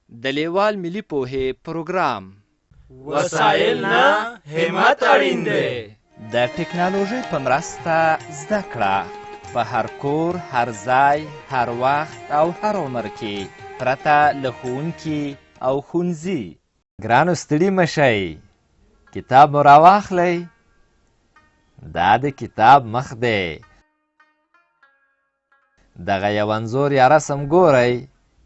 د لیوال ملي پوهې پروګرام وسایل نه همت اړین دی. د ټکنالوژۍ په مرسته زده کړه په هر کور، هر ځای، هر وخت او هر عمر کې پرته له ښوونکي او ښوونځي. ګرانو ستړي مه شئ، کتاب مو راواخلئ. دا د کتاب مخ دی. دغه یو انځور یا رسم ګورئ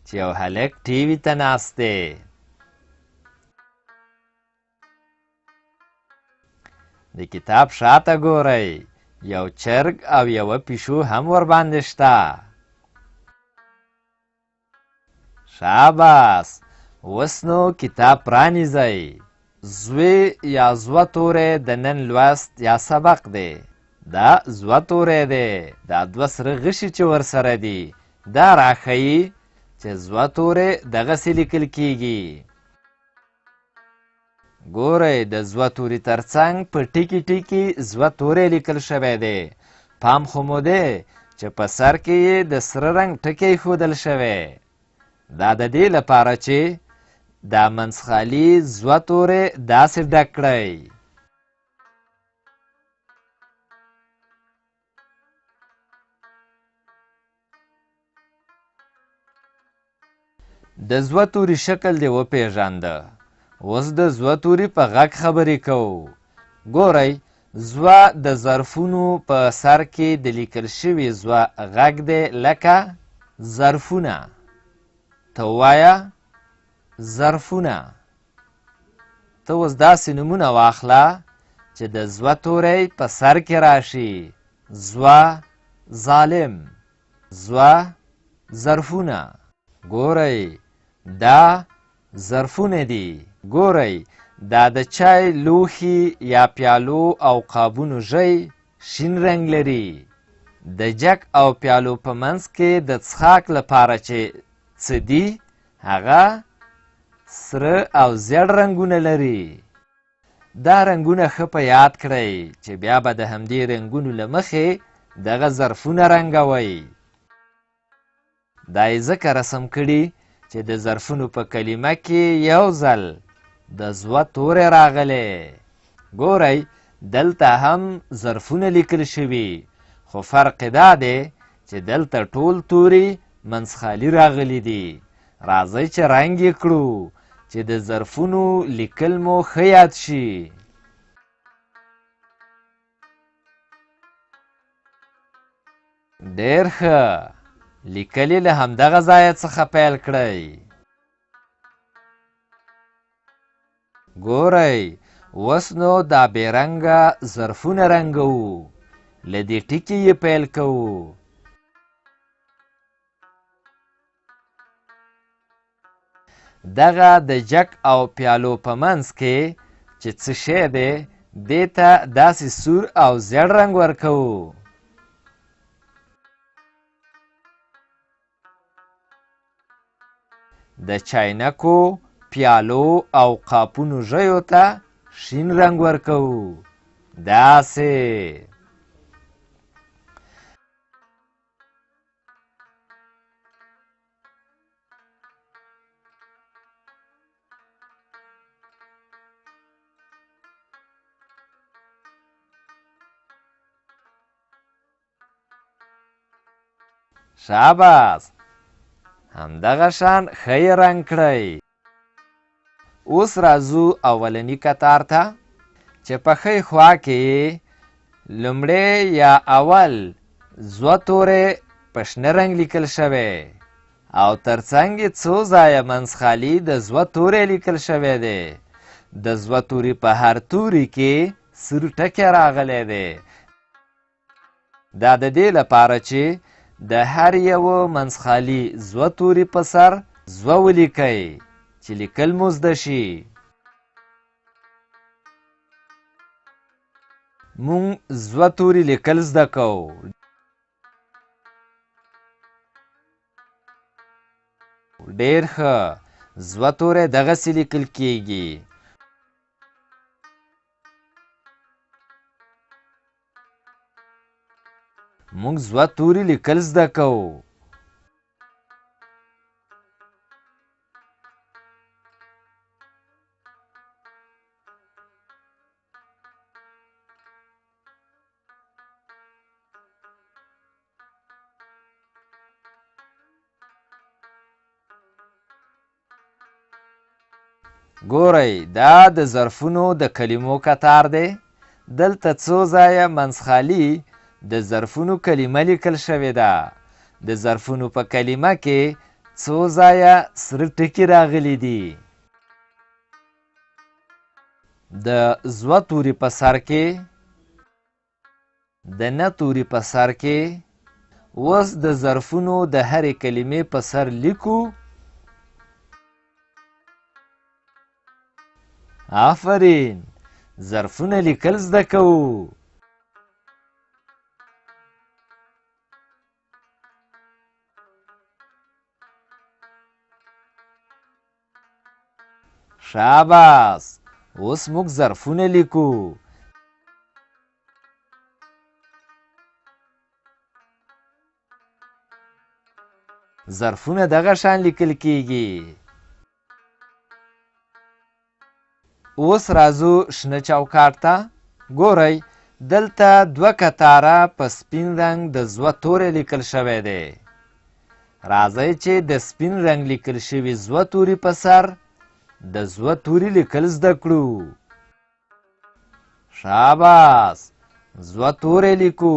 چې یو هلک ټي وي ته ناست دی. د کتاب شاته ګورئ، یو چرګ او یوه پیشو هم ورباندې شته. شاباس، اوس نو کتاب پرانیزئ. زوی یا زوه توری د نن لوست یا سبق دی. دا زوه توری دی. دا دوه سره غشي چې ورسره دي دا راښیي چې زوه توری دغسې لیکل کیږي. ګورئ، د زوه توري ترڅنګ په ټکي ټکي زوه توری لیکل شوی دی. پام خو مو دی چې په سر کې یې د سره رنګ ټکی ایښودل شوی. دا د دې لپاره چې دا منځخالي زوه توری داسې ډک کړئ. د زوه توري شکل دې وپېژانده. اوس د زوه توري په غږ خبرې کوو. ګورئ، زوه د ظرفونو په سر کې د لیکل شوي زوه غږ دی لکه ظرفونه. ته ووایه ظرفونه. ته اوس داسې نومونه واخله چې د زوه توری په سر کې راشي. زوه ظالم، زوه ظرفونه. ګورئ، دا ظرفونه دي. ګورئ، دا د چای لوښي یا پیالو او قابونو ژۍ شین رنګ لري. د جک او پیالو په منځ کې د څښاک لپاره چې څه دي هغه سره او زیړ رنګونه لري. دا رنګونه ښه په یاد کړئ چې بیا به د همدې رنګونو له مخې دغه ظرفونه رنګوئ. دا یې ځکه رسم کړي چې د ظرفونو په کلمه کې یو ځل د زوه توری راغلی. ګورئ، دلته هم ظرفونه لیکل شوي، خو فرق دا دی چې دلته ټول توري منځخالي راغلي دي. راځئ چې رنګ یې کړو چې د ظرفونو لیکل مو ښه یاد شي. ډېر ښه، لیکل یې له همدغه ځایه څخه پیل کړئ. ګورئ، اوس نو دا بې رنګه ظرفونه رنګوو. له دې ټکي یې پیل کوو. دغه د جک او پیالو په منځ کې چې څه شی دی دې ته داسې سور او زیړ رنګ ورکوو. د چاینکو، پیالو او قاپونو ژیو ته شین رنګ ورکوو. داسې. شاباس، همدغه شان ښه یې رنګ کړئ. اوس راځو اولني کتار ته چې په ښۍ خوا کې لومړی یا اول زوه توری په شنه رنګ لیکل شوی او ترڅنګ یې څو ځایه منځخالي د زوه توری لیکل شوی دی. د زوه توري په هر توري کې سور ټکی راغلی دی. دا د دې لپاره چې د هر یوه منځخالي زوه توري په سر زوه ولیکئ چې لیکل مو زده شي. مونږ زوه توري لیکل زده کوو. ډېر ښه، زوه توری دغسې لیکل کیږي. مونږ زوه توري لیکل زده کوو. ګورئ دا د ظرفونو د کلمو کتار دی. دلته څو ځایه منځخالي د ظرفونو کلمه لیکل شوې ده. د ظرفونو په کلمه کې څو ځایه سره ټکي راغلي دي. د زوه توري په سر کې، د نه توري په سر کې. اوس د ظرفونو د هرې کلمې په سر لیکو. آفرین، ظرفونه لیکل زده کوو. شاباس، اوس موږ ظرفونه لیکو. ظرفونه دغه شان لیکل کیږي. اوس راځو شنه چوکاټ ته. ګورئ دلته دوه کتاره په سپین رنګ د زوه توری لیکل شوی دی. راځئ چې د سپین رنګ لیکل شوي زوه توري په سر د زوه توري لیکل زده کړو. شاباس، زوه توری لیکو.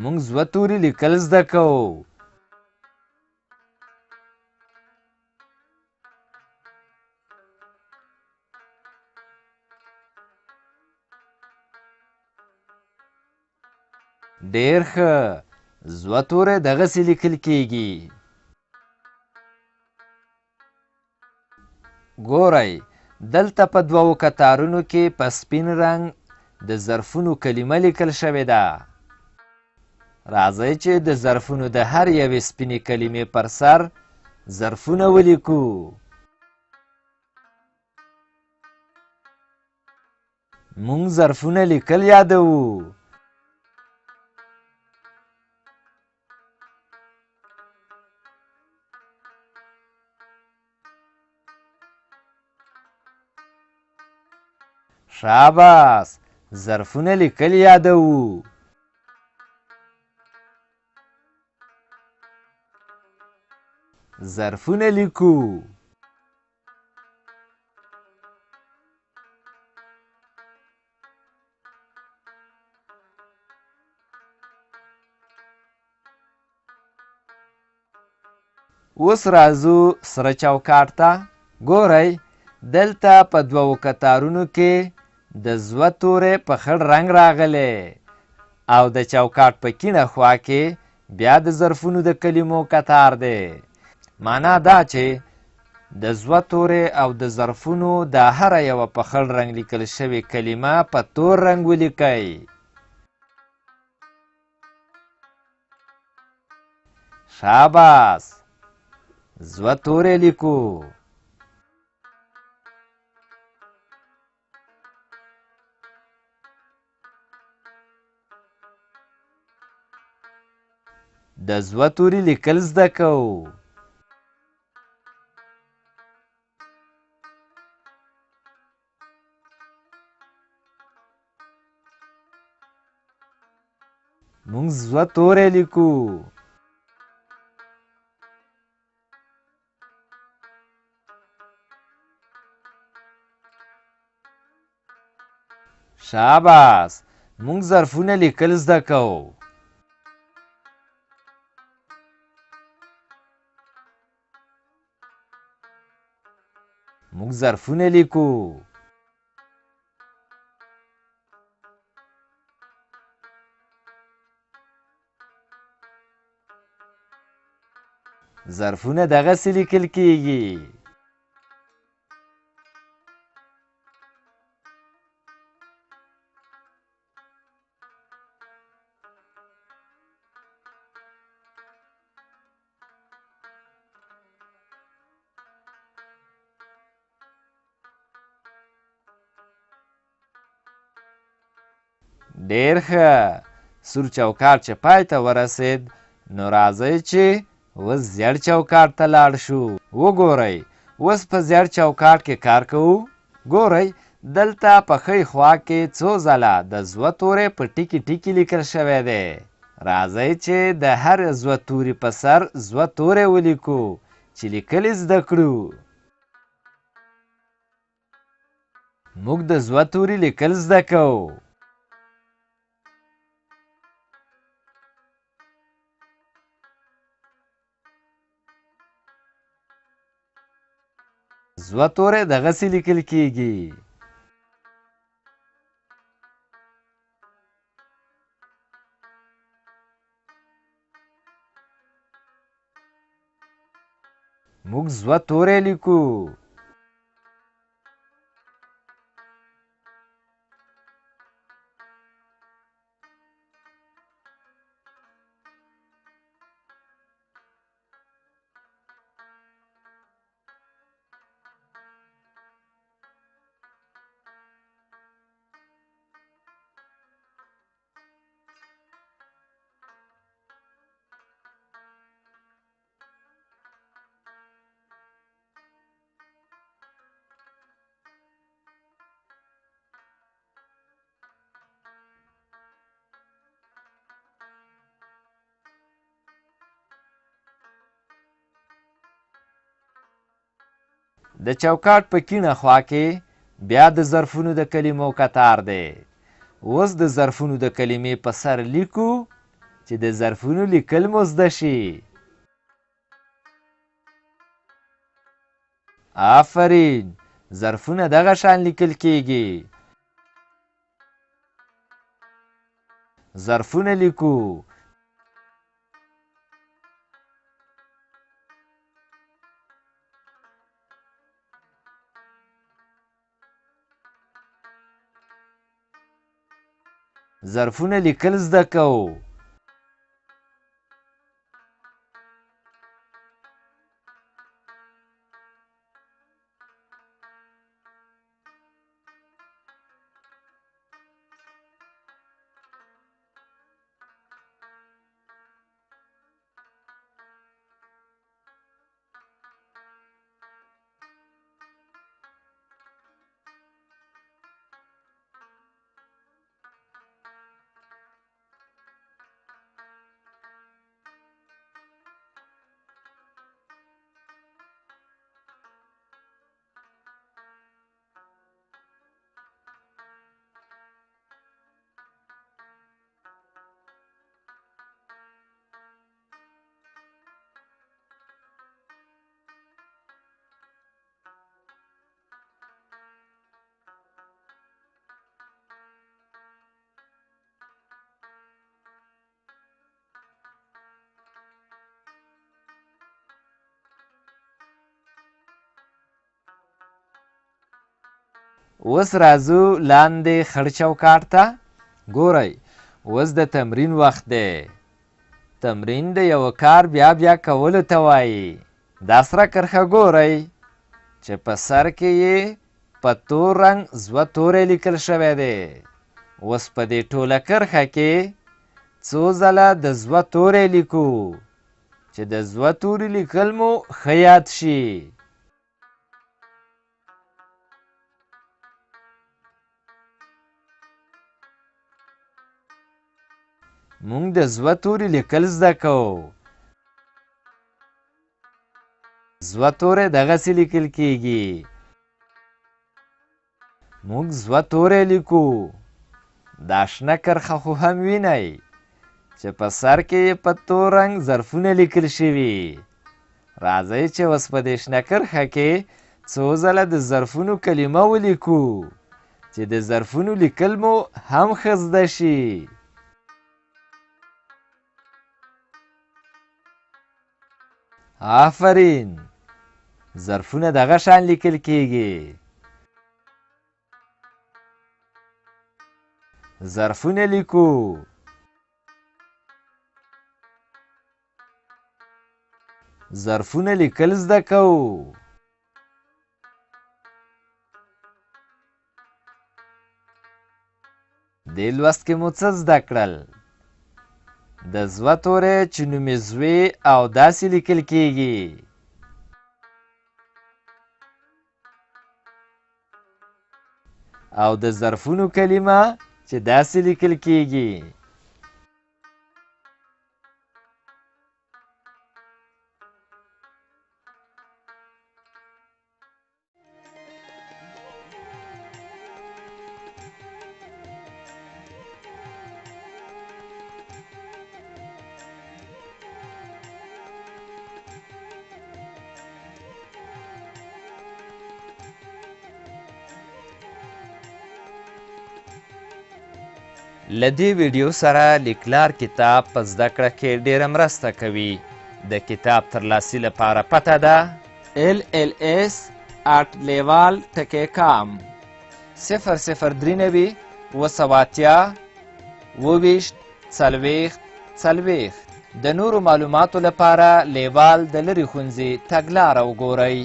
موږ زوه توري لیکل زده کوو. ډېر ښه، زوه توری دغسې لیکل کیږي. ګورئ دلته په دوو کتارونو کې په سپین رنګ د ظرفونو کلمه لیکل شوې ده. راځئ چې د ظرفونو د هر یوې سپینې کلمې پر سر ظرفونه ولیکو. موږ ظرفونه لیکل یادوو. شاباس، ظرفونه لیکل یادوو. ظرفونه لیکو. اوس راځو سره چوکاټ ته. ګورئ دلته په دوو کتارونو کې د زوه توری په خړ رنګ راغلی او د چوکاټ په کیڼه خوا کې بیا د ظرفونو د کلمو کتار دی. معنا دا چې د زوه توری او د ظرفونو دا هره یوه په خړ رنګ لیکل شوې کلمه په تور رنګ ولیکئ. شاباس، زوه توری لیکو. د زوه توري لیکل زده کوو. موږ زوه توری لیکو. شاباس، موږ ظرفونه لیکل زده کوو. موږ ظرفونه لیکو. ظرفونه دغسې لیکل کیږي. ډېر ښه، سور چوکاټ چې پای ته ورسید نو راځئ چې اوس زیړ چوکاټ ته لاړ شو. وګورئ اوس په زیړ چوکاټ کې کار کوو. ګورئ دلته په ښی خوا کې څو ځله د زوه توری په ټکي ټکي لیکل شوی دی. راځئ چې د هر زوه توري په سر زوه توری ولیکو چې لیکل یې زده کړو. موږ د زوه توري لیکل زده کوو. زوه توری دغسې لیکل کیږي. موږ زوه توری لیکو. د چوکاټ په کیڼه خوا کې بیا د ظرفونو د کلمو کتار دی. اوس د ظرفونو د کلمې په سر لیکو چې د ظرفونو لیکل مو زده شي. آفرین، ظرفونه دغه شان لیکل کیږي. ظرفونه لیکو. ظرفونه لیکل زده کوو. اوس راځو لاندې خړ چوکاټ ته. ګورئ، اوس د تمرین وخت دی. تمرین د یو کار بیا بیا کولو ته وایي. دا سره کرښه ګورئ چې په سر کې یې په تور رنګ زوه توری لیکل شوی دی. اوس په دې ټوله کرښه کې څو ځله د زوه توری لیکو چې د زوه توري لیکل مو ښه یاد شي. مونږ د زوه توري لیکل زده کوو. زوه توری دغسې لیکل کیږي. مونږ زوه توری لیکو. دا شنه کرښه خو هم وینئ چې په سر کې یې په تور رنګ ظرفونه لیکل شوي. راځئ چې اوس په دې شنه کرښه کې څو ځله د ظرفونو کلمه ولیکو چې د ظرفونو لیکل مو هم ښه زده شي. آفرین، ظرفونه دغه شان لیکل کیږي. ظرفونه لیکو. ظرفونه لیکل زده کوو. دې لوست کې مو څه زده کړل؟ د زوه توری چې نوم یې زوی او داسې لیکل کیږي. او د ظرفونو کلمه چې داسې لیکل کیږي. له دې ویډیو سره لیکلار کتاب په زده کړه کې ډیره مرسته کوي. د کتاب ترلاسي لپاره پته ده LLS@leval.com 003 280 24 40. د نورو معلوماتو لپاره لیوال د لرې ښوونځي تګلاره وګورئ.